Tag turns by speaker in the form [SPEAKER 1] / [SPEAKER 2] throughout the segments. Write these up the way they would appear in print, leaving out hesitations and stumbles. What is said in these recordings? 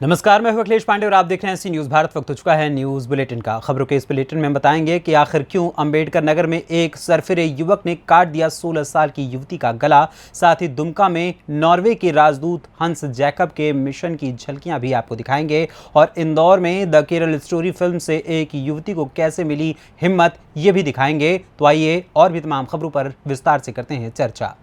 [SPEAKER 1] नमस्कार, मैं हूं अखिलेश पांडे और आप देख रहे हैं सी न्यूज़ भारत। वक्त हो चुका है न्यूज़ बुलेटिन का। खबरों के इस बुलेटिन में बताएंगे कि आखिर क्यों अंबेडकर नगर में एक सरफिरे युवक ने काट दिया 16 साल की युवती का गला। साथ ही दुमका में नॉर्वे के राजदूत हंस जैकब के मिशन की झलकियां भी आपको दिखाएंगे। और इंदौर में द केरल स्टोरी फिल्म से एक युवती को कैसे मिली हिम्मत, ये भी दिखाएंगे। तो आइए और भी तमाम खबरों पर विस्तार से करते हैं चर्चा।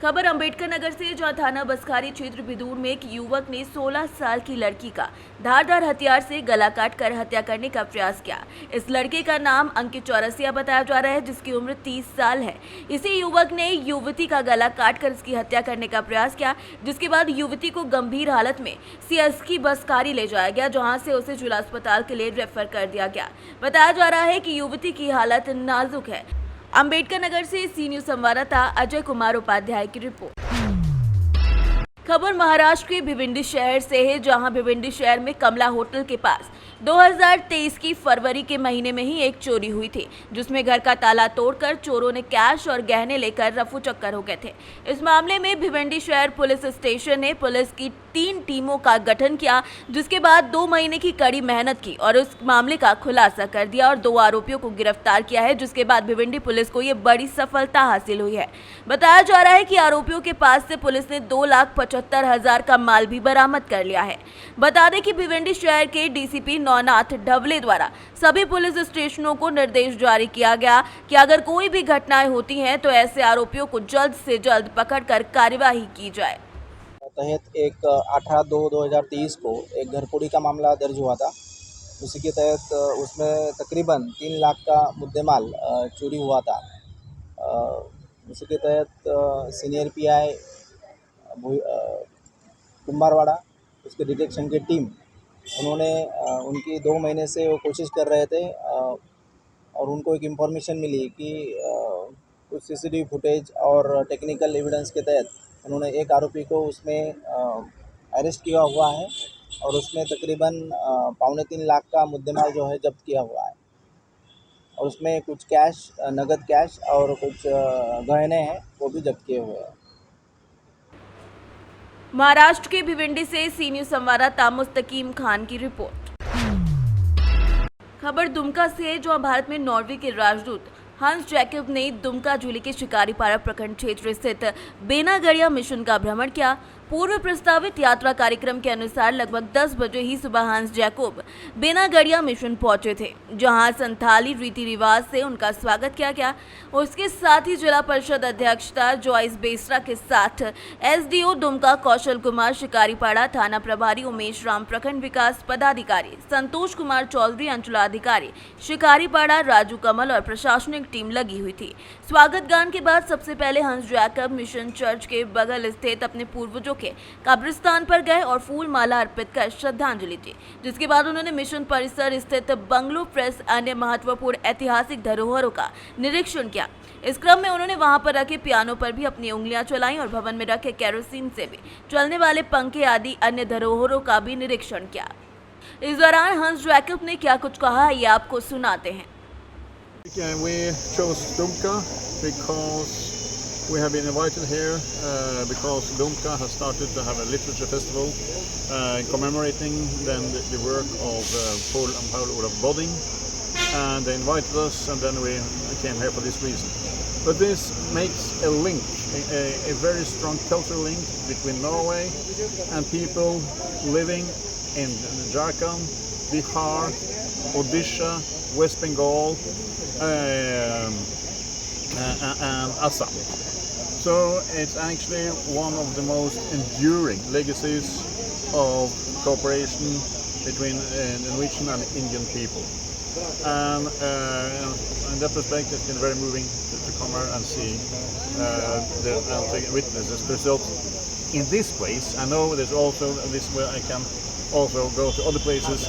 [SPEAKER 2] खबर अंबेडकर नगर से, जहां थाना बसखारी क्षेत्र बिदूर में एक युवक ने 16 साल की लड़की का धारदार हथियार से गला काटकर हत्या करने का प्रयास किया। इस लड़के का नाम अंकित चौरसिया बताया जा रहा है, जिसकी उम्र 30 साल है। इसी युवक ने युवती का गला काटकर इसकी हत्या करने का प्रयास किया, जिसके बाद युवती को गंभीर हालत में सीएसकी बसखारी ले जाया गया, जहां से उसे जिला अस्पताल के लिए रेफर कर दिया गया। बताया जा रहा है कि युवती की हालत नाजुक है। अंबेडकर नगर से सी न्यूज़ संवाददाता अजय कुमार उपाध्याय की रिपोर्ट। खबर महाराष्ट्र के भिवंडी शहर से है, जहां भिवंडी शहर में कमला होटल के पास 2023 की फरवरी के महीने में ही एक चोरी हुई थी, जिसमें घर का ताला तोड़कर चोरों ने कैश और गहने लेकर रफू चक्कर हो गए थे। इस मामले में भिवंडी शहर पुलिस स्टेशन ने पुलिस की 3 टीमों का गठन किया, जिसके बाद 2 महीने की कड़ी मेहनत की और उस मामले का खुलासा कर दिया और 2 आरोपियों को गिरफ्तार किया है, जिसके बाद भिवंडी पुलिस को ये बड़ी सफलता हासिल हुई है। बताया जा रहा है कि आरोपियों के पास से पुलिस ने 2,75,000 का माल भी बरामद कर लिया है। बता दें कि भिवंडी शहर के डीसीपी नौनाथ ढवले द्वारा सभी पुलिस स्टेशनों को निर्देश जारी किया गया कि अगर कोई भी घटनाएं होती हैं तो ऐसे आरोपियों को जल्द से जल्द पकड़कर कार्यवाही की जाए।
[SPEAKER 3] तहत एक 18/2/2023 को एक घरफोड़ी का मामला दर्ज हुआ था। उसी के तहत उसमें तकरीबन 3 लाख का मुद्देमाल चोरी हुआ था। उसी के तहत सीनियर पीआई कुंभारवाड़ा, उसके डिटेक्शन की टीम, उन्होंने उनकी 2 महीने से वो कोशिश कर रहे थे और उनको एक इन्फॉर्मेशन मिली कि कुछ सीसीटीवी फुटेज और टेक्निकल एविडेंस के तहत उन्होंने एक आरोपी को उसमें अरेस्ट किया हुआ है और उसमें तकरीबन 2.25 लाख का मुद्देमाल जो है जब्त किया हुआ है और उसमें कुछ कैश, नगद कैश और कुछ गहने हैं, वो भी जब्त किए हुए हैं।
[SPEAKER 2] महाराष्ट्र के भिवंडी से सी न्यूज़ संवाददाता मुस्तकीम खान की रिपोर्ट। खबर दुमका से है, जहां भारत में नॉर्वे के राजदूत हंस जैकब ने दुमका जिले के शिकारीपाड़ा प्रखंड क्षेत्र स्थित बेनागढ़िया मिशन का भ्रमण किया। पूर्व प्रस्तावित यात्रा कार्यक्रम के अनुसार लगभग 10 बजे ही सुबह हंस जैकब बेनागढ़िया मिशन पहुंचे थे, जहां संथाली रीति रिवाज से उनका स्वागत किया गया। उसके साथ ही जिला परिषद अध्यक्षता जॉइस बेसरा के साथ एसडीओ दुमका कौशल कुमार, शिकारीपाड़ा थाना प्रभारी उमेश राम, प्रखंड विकास पदाधिकारी संतोष कुमार चौधरी, अंचलाधिकारी शिकारीपाड़ा राजू कमल और प्रशासनिक टीम लगी हुई थी। स्वागत गान के बाद सबसे पहले हंस जैकब मिशन चर्च के बगल स्थित अपने पूर्वजों के कब्रिस्तान पर गए और फूल माला अर्पित कर श्रद्धांजलि दी, जिसके बाद उन्होंने मिशन परिसर स्थित बंगलो प्रेस अन्य महत्वपूर्ण ऐतिहासिक धरोहरों का निरीक्षण किया। इस क्रम में उन्होंने वहां पर रखे पियानो पर भी अपनी उंगलियां चलाईं और भवन में रखे केरोसिन से भी चलने वाले पंखे आदि अन्य धरोहरों का भी निरीक्षण किया। इस दौरान हंस जैकब ने क्या कुछ कहा, ये आपको सुनाते हैं।
[SPEAKER 4] We chose Dumka because we have been invited here because Dumka has started to have a literature festival commemorating then the work of Paul and Paul Olof Bodding, and they invited us, and then we came here for this reason. But this makes a link, a very strong cultural link between Norway and people living in Jharkhand, Bihar, Odisha, West Bengal, and Assam. So it's actually one of the most enduring legacies of cooperation between Norwegian and Indian people. And in that respect, it's been very moving to come here and see and witness this result in this place. I know there's also this where I can also go to other places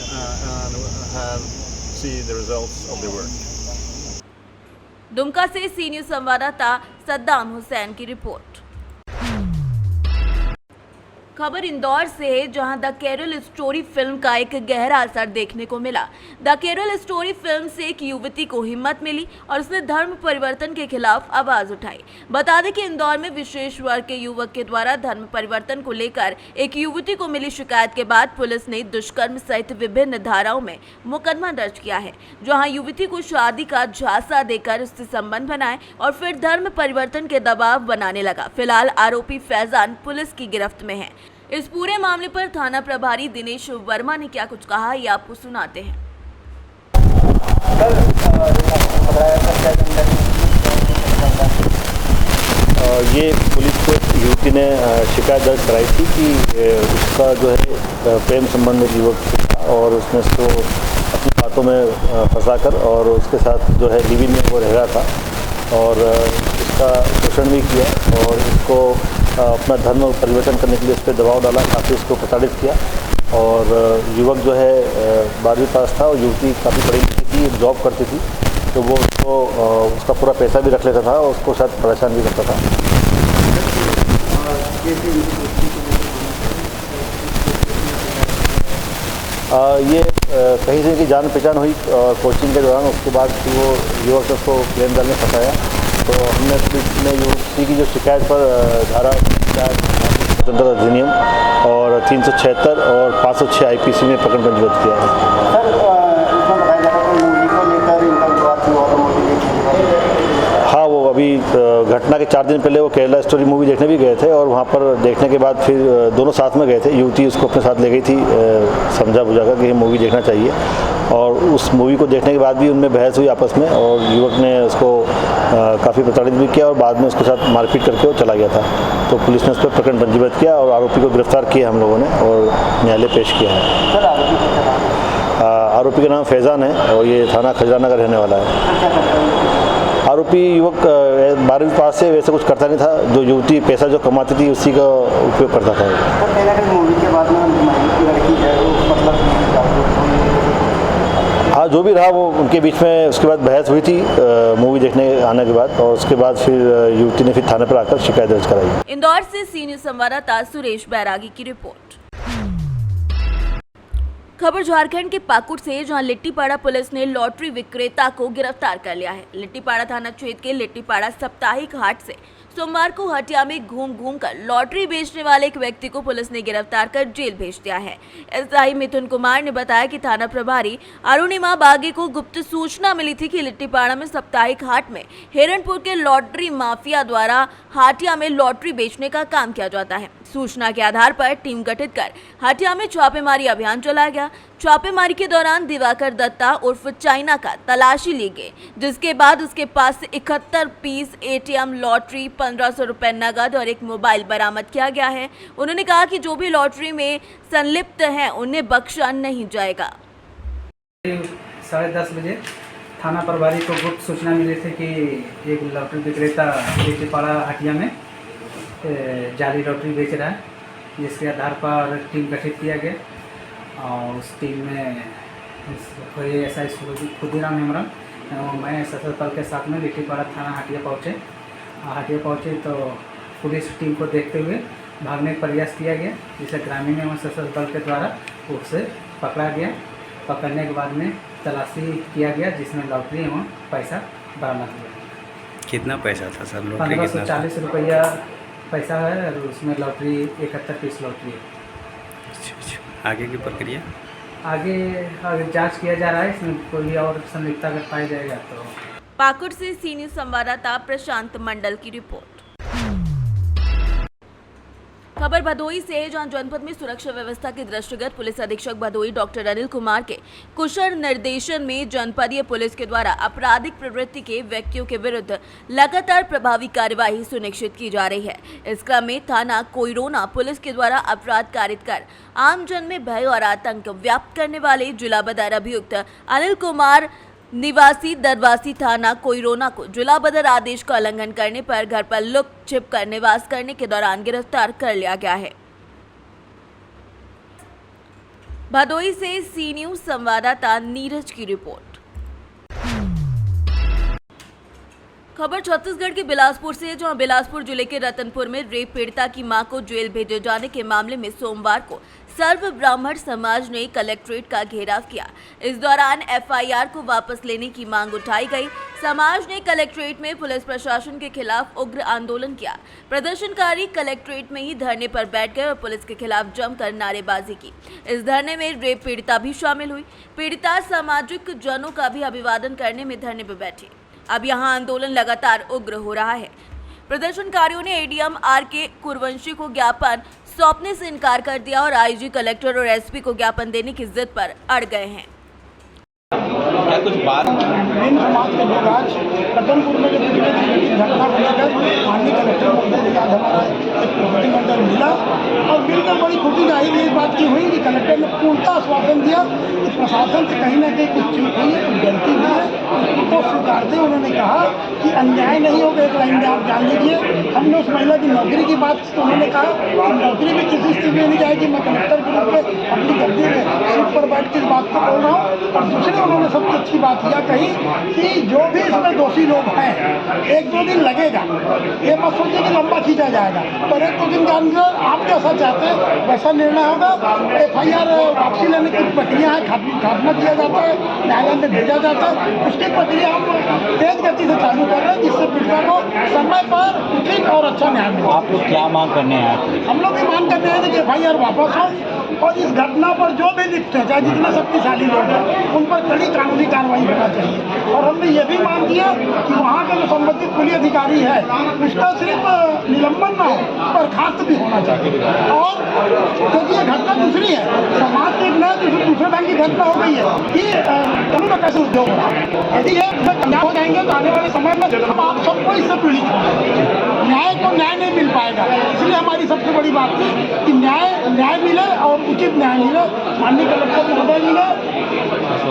[SPEAKER 4] and see the results of the work.
[SPEAKER 2] Dumka से सी news संवाददाता सद्दाम हुसैन की report. खबर इंदौर से है, जहां the Kerala story film का एक गहरा असर देखने को मिला। द केरल स्टोरी फिल्म से एक युवती को हिम्मत मिली और उसने धर्म परिवर्तन के खिलाफ आवाज उठाई। बता दें कि इंदौर में विशेष वर्ग के युवक के द्वारा धर्म परिवर्तन को लेकर एक युवती को मिली शिकायत के बाद पुलिस ने दुष्कर्म सहित विभिन्न धाराओं में मुकदमा दर्ज किया है, जहां युवती को शादी का झांसा देकर उससे संबंध बनाए और फिर धर्म परिवर्तन के दबाव बनाने लगा। फिलहाल आरोपी फैजान पुलिस की गिरफ्त में है। इस पूरे मामले पर थाना प्रभारी दिनेश वर्मा ने क्या कुछ कहा, ये आपको सुनाते हैं।
[SPEAKER 5] ये पुलिस को युवती ने शिकायत दर्ज कराई थी कि उसका जो है प्रेम संबंध युवक था और उसने उसको अपनी बातों में फंसाकर और उसके साथ जो है लिव इन में वो रह रहा था और उसका शोषण भी किया और उसको अपना धर्म परिवर्तन करने के लिए उस पर दबाव डाला, काफ़ी उसको प्रताड़ित किया। और युवक जो है 12वीं पास था और युवती काफ़ी पढ़ी लिखी थी, जॉब करती थी, तो वो उसको उसका पूरा पैसा भी रख लेता था और उसको साथ परेशान भी करता था। ये कहीं से की जान पहचान हुई और कोचिंग के दौरान उसके बाद फिर वो युवक उसको प्रेम जाल में फंसाया। तो हमने पुलिस ने युवती की जो शिकायत पर धारा स्वतंत्रता अधिनियम और 376 और 506 IPC में प्रकरण पंजीबद्ध किया है।
[SPEAKER 6] सर, इसमें बताया जा रहा है कि मूवी को लेकर इनका विवाद हुआ और मूवी
[SPEAKER 5] हाँ, वो अभी घटना के 4 दिन पहले वो केरला स्टोरी मूवी देखने भी गए थे और वहाँ पर देखने के बाद फिर दोनों साथ में गए थे। युवती उसको अपने साथ ले गई थी समझा बुझा कर कि ये मूवी देखना चाहिए और उस मूवी को देखने के बाद भी उनमें बहस हुई आपस में और युवक ने उसको काफ़ी प्रताड़ित भी किया और बाद में उसके साथ मारपीट करके वो चला गया था। तो पुलिस ने उस पर प्रकरण पंजीबद्ध किया और आरोपी को गिरफ्तार किया हम लोगों ने और न्यायालय पेश किया है।
[SPEAKER 6] सर,
[SPEAKER 5] आरोपी का नाम फैजान है और ये थाना खजराना का रहने वाला है। आरोपी युवक 12वीं पास से वैसे कुछ करता नहीं था, जो युवती पैसा जो कमाती थी उसी का उपयोग करता था।
[SPEAKER 6] सर, कहीं ना कहीं मूवी के बाद में लड़की है वो मतलब
[SPEAKER 5] हाँ, जो भी रहा वो उनके बीच में उसके बाद बहस हुई थी मूवी देखने आने के बाद और उसके बाद फिर युवती ने फिर थाने पर आकर शिकायत दर्ज कराई।
[SPEAKER 2] इंदौर से सी न्यूज संवाददाता सुरेश बैरागी की रिपोर्ट। खबर झारखंड के पाकुड़ से, जहां लिट्टीपाड़ा पुलिस ने लॉटरी विक्रेता को गिरफ्तार कर लिया है। लिट्टीपाड़ा थाना क्षेत्र के लिट्टीपाड़ा साप्ताहिक हाट से सोमवार को हटिया में घूम कर लॉटरी बेचने वाले एक व्यक्ति को पुलिस ने गिरफ्तार कर जेल भेज दिया है। एसआई मिथुन कुमार ने बताया कि थाना प्रभारी अरुणिमा बागे को गुप्त सूचना मिली थी कि लिट्टीपाड़ा में साप्ताहिक हाट में हिरणपुर के लॉटरी माफिया द्वारा हाटिया में लॉटरी बेचने का काम किया जाता है। सूचना के आधार पर टीम गठित कर हटिया में छापेमारी अभियान चलाया गया। छापेमारी के दौरान दिवाकर दत्ता उर्फ चाइना का तलाशी ली गई, जिसके बाद उसके पास से 71 पीस ATM लॉटरी, 1500 रुपए नगद और एक मोबाइल बरामद किया गया है। उन्होंने कहा कि जो भी लॉटरी में संलिप्त हैं उन्हें बख्शा नहीं जाएगा।
[SPEAKER 7] 10:30 बजे थाना प्रभारी को गुप्त सूचना मिली थी कि एक लॉटरी विक्रेता लिट्टीपाड़ा हटिया में जाली लॉटरी बेच रहा है, जिसके आधार पर टीम गठित किया गया और उस टीम में SI खुदीराम हेमरम एवं मैं सशस्त्र बल के साथ में लिट्टीपाड़ा थाना हटिया पहुँचे तो पुलिस टीम को देखते हुए भागने का प्रयास किया गया, जिसे ग्रामीण एवं सशस्त्र बल के द्वारा उसे पकड़ा गया। पकड़ने के बाद में तलाशी किया गया, जिसमें लॉटरी एवं पैसा बरामद हुआ।
[SPEAKER 8] कितना पैसा था सर? लॉटरी
[SPEAKER 7] 1540 रुपया पैसा है और उसमें लॉटरी 71 पीस लॉटरी है।
[SPEAKER 8] अच्छा, आगे की प्रक्रिया?
[SPEAKER 7] आगे जांच किया जा रहा है, इसमें कोई और संलिप्तता अगर पाया जाएगा तो।
[SPEAKER 2] पाकुड़ से सी न्यूज संवाददाता प्रशांत मंडल की रिपोर्ट। खबर भदोई से है, जहां जनपद में सुरक्षा व्यवस्था के दृष्टिगत पुलिस अधीक्षक भदोई डॉक्टर अनिल कुमार के कुशल निर्देशन में जनपदीय पुलिस के द्वारा आपराधिक प्रवृत्ति के व्यक्तियों के विरुद्ध लगातार प्रभावी कार्यवाही सुनिश्चित की जा रही है। इस क्रम में थाना कोइरोना पुलिस के द्वारा अपराध कारित कर आमजन में भय और आतंक व्याप्त करने वाले जिला बदर अभियुक्त अनिल कुमार निवासी दरवासी थाना कोइरोना को जिला बदर आदेश का उल्लंघन करने पर घर पर लुक छिप कर निवास करने के दौरान गिरफ्तार कर लिया गया है। भदोई से सी न्यूज संवाददाता नीरज की रिपोर्ट। खबर छत्तीसगढ़ के बिलासपुर से है, जहां बिलासपुर जिले के रतनपुर में रेप पीड़िता की मां को जेल भेजे जाने के मामले में सोमवार को सर्व ब्राह्मण समाज ने कलेक्ट्रेट का घेराव किया। इस दौरान एफआईआर को वापस लेने की मांग उठाई गई। समाज ने कलेक्ट्रेट में पुलिस प्रशासन के खिलाफ उग्र आंदोलन किया। प्रदर्शनकारी कलेक्ट्रेट में ही धरने पर बैठ गए और पुलिस के खिलाफ जमकर नारेबाजी की। इस धरने में रेप पीड़िता भी शामिल हुई। पीड़िता सामाजिक जनों का भी अभिवादन करने में धरने पर बैठी। अब यहां आंदोलन लगातार उग्र हो रहा है। प्रदर्शनकारियों ने एडीएम आर.के. कुरवंशी को ज्ञापन सौंपने से इनकार कर दिया और आईजी, कलेक्टर और एसपी को ज्ञापन देने की जिद पर अड़ गए हैं।
[SPEAKER 9] क्या कुछ बात
[SPEAKER 10] मेन समाज के लोग आज रतनपुर में जो पिछले दिन की घटना को लेकर माननीय कलेक्टर महोदय के आज हमारा एक प्रतिनिधिमंडल मिला और मिलकर बड़ी खुशी जाहिर इस बात की हुई कि कलेक्टर ने पूर्णतः आश्वासन दिया कि प्रशासन से कहीं ना कहीं कुछ चूक हुई है, कुछ गलती हुई है, उसको स्वीकारते उन्होंने कहा कि अन्याय नहीं होगा। एक लाइन में आप जान लीजिए, हमने उस महिला की नौकरी की बात की तो उन्होंने कहा कि नौकरी भी किसी स्थिति में नहीं जाएगी। मैं कलेक्टर के रूप में अपनी गद्दी में सीट पर बैठ के इस बात को बोल रहा हूँ। और दूसरे उन्होंने सबसे अच्छी बात यह कही कि जो भी इसमें दोषी लोग हैं, 1-2 दिन लगेगा, ये मत सोचिए कि लंबा खींचा जाएगा, पर 1-2 दिन के अंदर आप जैसा चाहते हैं वैसा निर्णय होगा। एफआईआर वापसी लेने की प्रक्रिया है, खात्मा किया जाता है, न्यायालय में भेजा जाता है। उसकी प्रक्रिया हम तेज गति से चालू कर रहे हैं जिससे पीड़िता को समय पर उचित और अच्छा न्याय मिले।
[SPEAKER 9] आप लोग क्या मांग करने आए?
[SPEAKER 10] हम लोग ये मांग करने आए थे कि एफआईआर वापस हो और इस घटना पर जो भी लिप्त है, चाहे जितने शक्तिशाली लोग हैं, उन पर कड़ी कानूनी कार्रवाई होना चाहिए। और हमने ये भी मांग किया कि वहाँ का जो संबंधित पुलिस अधिकारी है उसका सिर्फ निलंबन ना हो, बर्खास्त भी होना चाहिए। और क्योंकि ये घटना दूसरी है, समाज में एक नया दूसरे ढंग की घटना हो गई है कि कानून का कैसे उद्योग हो रहा है। यदि ये कामयाब हो जाएंगे तो आने वाले समय में हम आप सबको इससे पीड़ित होंगे। न्याय को न्याय नहीं मिल पाएगा, इसलिए हमारी सबसे बड़ी बात थी कि न्याय मिले और उचित न्याय मिले। माननीय कलेक्टर महोदय जी ने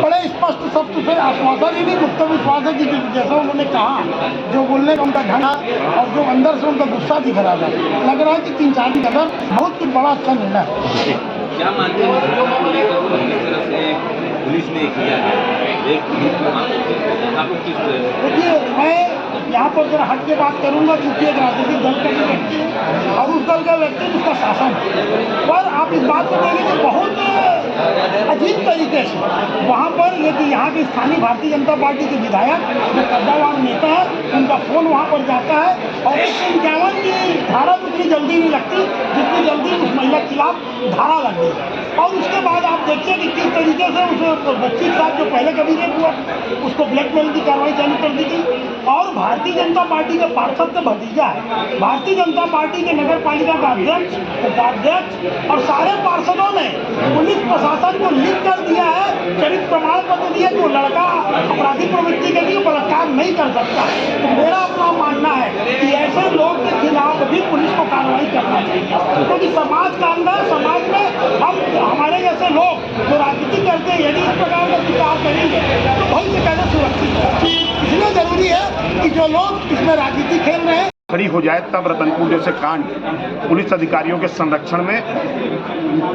[SPEAKER 10] बड़े स्पष्ट शब्द से आश्वासन ही नहीं, मुक्त विश्वास है कि जैसा उन्होंने कहा, जो बोलने का उनका ढंग और जो अंदर से उनका गुस्सा दिख रहा था, लग रहा है कि 3-4 दिन अंदर बहुत कुछ बड़ा अच्छा निर्णय है।
[SPEAKER 9] क्या मानते हैं पुलिस ने किया है?
[SPEAKER 10] देखिए, मैं यहाँ पर जरा हट के बात करूँगा क्योंकि एक राजनीतिक दल का भी व्यक्ति है और उस दल का व्यक्ति जिसका शासन है। पर आप इस बात को देखें कि बहुत अजीब तरीके से वहाँ पर ये कि यहाँ के स्थानीय भारतीय जनता पार्टी के विधायक जो कद्दावार नेता है, उनका फोन वहाँ पर जाता है और 151 की धारा उतनी जल्दी नहीं लगती जितनी जल्दी उस महिला के खिलाफ धारा लग गई। और उसके बाद आप देखिए कि किस तरीके से उस बच्ची के साथ जो पहले कभी रेप हुआ उसको ब्लैकमेल की कार्रवाई चालू कर दी गई। और भारतीय जनता पार्टी के पार्षद का भतीजा है, भारतीय जनता पार्टी के नगर पालिका का अध्यक्ष, उपाध्यक्ष और सारे पार्षदों ने पुलिस प्रशासन को लिख कर दिया है, चरित्र प्रमाण पत्र दिया कि वो लड़का अपराधी प्रवृत्ति के लिए बलात्कार नहीं कर सकता। तो मेरा अपना मानना है कि ऐसे लोग के खिलाफ भी पुलिस को कार्रवाई करना चाहिए, क्योंकि समाज का अंदर समाज में हम हमारे जैसे लोग जो राजनीति करते हैं यदि इस प्रकार का विचार करेंगे तो भविष्य कैसे सुरक्षित है। इसलिए जरूरी है कि जो लोग इसमें राजनीति खेल रहे हैं
[SPEAKER 11] खड़ी हो जाए, तब रतनपुर जैसे कांड पुलिस अधिकारियों के संरक्षण में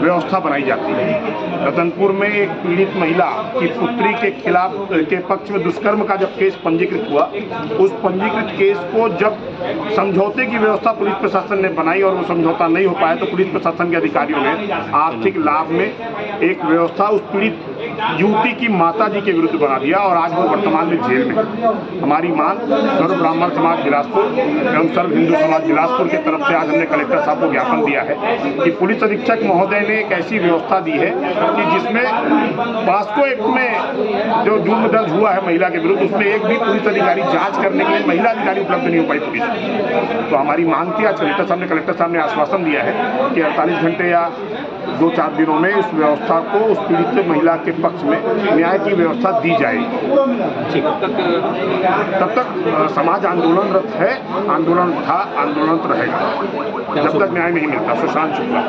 [SPEAKER 11] व्यवस्था बनाई जाती है। रतनपुर में एक पीड़ित महिला की पुत्री के खिलाफ के पक्ष में दुष्कर्म का जब केस पंजीकृत हुआ, उस पंजीकृत केस को जब समझौते की व्यवस्था पुलिस प्रशासन ने बनाई और वो समझौता नहीं हो पाया तो पुलिस प्रशासन के अधिकारियों ने आर्थिक लाभ में एक व्यवस्था उस पीड़ित युवती की माता जी के विरुद्ध बना दिया और आज वो वर्तमान में जेल में। हमारी मांग सर्व ब्राह्मण समाज बिलासपुर एवं सर्व हिंदू समाज बिलासपुर की तरफ से आज हमने कलेक्टर साहब को ज्ञापन दिया है कि पुलिस अधीक्षक महोदय ने एक ऐसी व्यवस्था दी है कि जिसमें पास्को एक्ट में जो जुर्म दर्ज हुआ है महिला के विरुद्ध, उसमें एक भी पुलिस अधिकारी जांच करने के लिए महिला अधिकारी उपलब्ध नहीं हो पाई पुलिस। तो हमारी मांग थी, आज कलेक्टर साहब ने आश्वासन दिया है कि 48 घंटे या 2-4 दिनों में इस व्यवस्था को उस पीड़ित महिला के पक्ष में न्याय की व्यवस्था दी जाएगी। तब तक समाज आंदोलनरत है, आंदोलन था, आंदोलनरत रहेगा जब तक न्याय नहीं मिलता। सुशांत शुक्ला,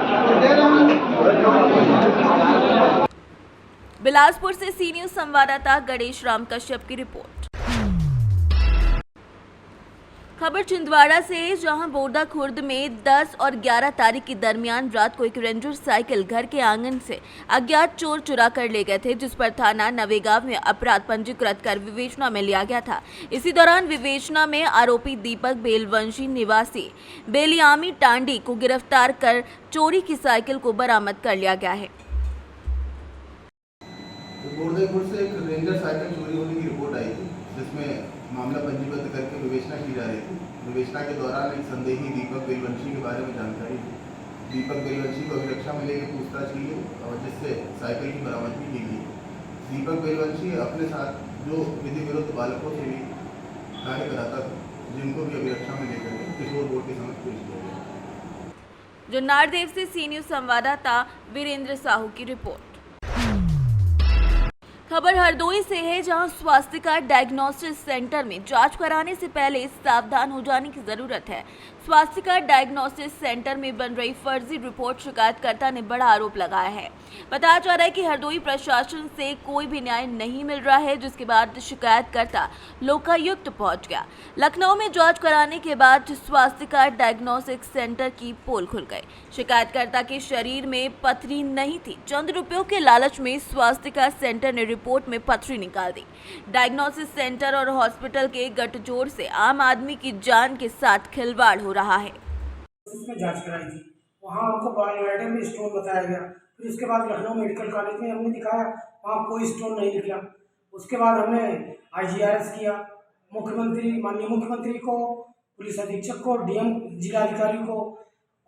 [SPEAKER 2] बिलासपुर से सी न्यूज संवाददाता गणेश राम कश्यप की रिपोर्ट। खबर छिंदवाड़ा से है, जहां बोरदा खुर्द में 10 और 11 तारीख के दरमियान रात को एक रेंजर साइकिल घर के आंगन से अज्ञात चोर चुरा कर ले गए थे, जिस पर थाना नवेगांव में अपराध पंजीकृत कर विवेचना में लिया गया था। इसी दौरान विवेचना में आरोपी दीपक बेलवंशी निवासी बेलियामी टांडी को गिरफ्तार कर चोरी की साइकिल को बरामद कर लिया गया है।
[SPEAKER 6] बोरदा खुर्द से एक रेंजर साइकिल चोरी होने की रिपोर्ट आई थी, जिसमें मामला पंजीबद्ध करके विवेचना की जा रही थी। विवेचना के दौरान एक संदेही दीपक बेलवंशी के बारे में जानकारी थी। दीपक बेलवंशी को अभिरक्षा में लेकर पूछताछ की गई और जिससे साइकिल की बरामदगी की गई। दीपक बेलवंशी अपने साथ जो विधि विरुद्ध बालकों से भी कार्य कराता था, जिनको भी अभिरक्षा में लेकर किशोर बोर्ड के समक्ष पेश किया गया।
[SPEAKER 2] जो नारदेव से सी न्यूज संवाददाता वीरेंद्र साहू की रिपोर्ट। खबर हरदोई से है, जहां स्वास्थ्य डायग्नोस्टिक सेंटर में जांच कराने से पहले सावधान हो जाने की जरूरत है। स्वास्थ्य डायग्नोस्टिक सेंटर में बन रही फर्जी रिपोर्ट शिकायतकर्ता ने बड़ा आरोप लगाया है। बताया जा रहा है कि हरदोई प्रशासन से कोई भी न्याय नहीं मिल रहा है, जिसके बाद शिकायतकर्ता लोकायुक्त पहुंच गया। लखनऊ में जांच कराने के बाद स्वास्थ्य डायग्नोस्टिक सेंटर की पोल खुल गई। शिकायतकर्ता के शरीर में पथरी नहीं थी। चंद रुपयों के लालच में स्वास्थ्य सेंटर ने रिपोर्ट में पथरी निकाल दी। डायग्नोसिस सेंटर और हॉस्पिटल के गठजोड़ से आम आदमी की जान के साथ खिलवाड़ हो रहा है।
[SPEAKER 10] उसमें जांच कराई थी, वहाँ हमको बायोडाटा में स्टोन बताया गया। फिर उसके बाद लखनऊ मेडिकल कॉलेज में हमने दिखाया, वहाँ कोई स्टोन नहीं निकला। उसके बाद हमने IGRS किया, माननीय मुख्यमंत्री को, पुलिस अधीक्षक को, DM जिलाधिकारी को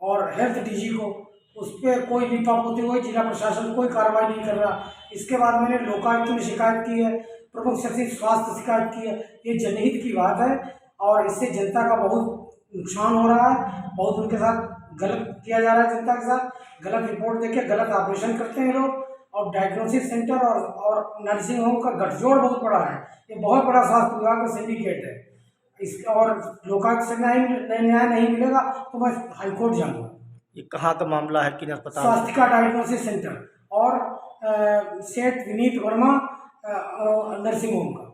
[SPEAKER 10] और हेल्थ DG को। उस पर कोई लीपापोती हुई, जिला प्रशासन कोई कार्रवाई नहीं कर रहा। इसके बाद मैंने लोकायुक्त में शिकायत की है, प्रमुख सचिव स्वास्थ्य शिकायत की है। ये जनहित की बात है और इससे जनता का बहुत नुकसान हो रहा है। बहुत उनके साथ गलत किया जा रहा है, जनता के साथ गलत रिपोर्ट देके गलत ऑपरेशन करते हैं लोग। और डायग्नोसिस सेंटर और नर्सिंग होम का गठजोड़ बहुत बड़ा है। ये बहुत बड़ा स्वास्थ्य विभाग का सिंडिकेट है। इस और लोकायुक्त से न्याय नहीं मिलेगा तो मैं हाईकोर्ट जाऊँगा।
[SPEAKER 12] ये कहाँ का मामला है, किन अस्पताल?
[SPEAKER 10] स्वास्थ्य डायग्नोसिस सेंटर और सेठ विनीत वर्मा नर्सिंग होम का।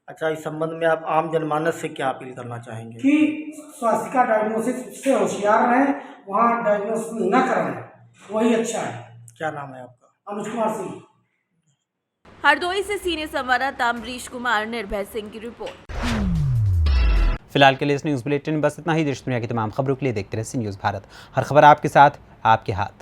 [SPEAKER 12] अच्छा, इस संबंध में आप आम जनमानस से क्या अपील करना चाहेंगे?
[SPEAKER 10] कि स्वास्थ्य डायग्नोसिस से होशियार रहें, वहाँ डायग्नोसिस न कराएं, वही अच्छा है।
[SPEAKER 12] क्या नाम है आपका?
[SPEAKER 10] अनुज कुमार सिंह।
[SPEAKER 2] हरदोई से सीनियर संवाददाता अमरीश कुमार, निर्भय सिंह की रिपोर्ट।
[SPEAKER 1] फिलहाल के लिए इस न्यूज़ बुलेटिन बस इतना ही। देश दुनिया की तमाम खबरों के लिए देखते रहिए सी न्यूज़ भारत। हर खबर आपके साथ, आपके हाथ।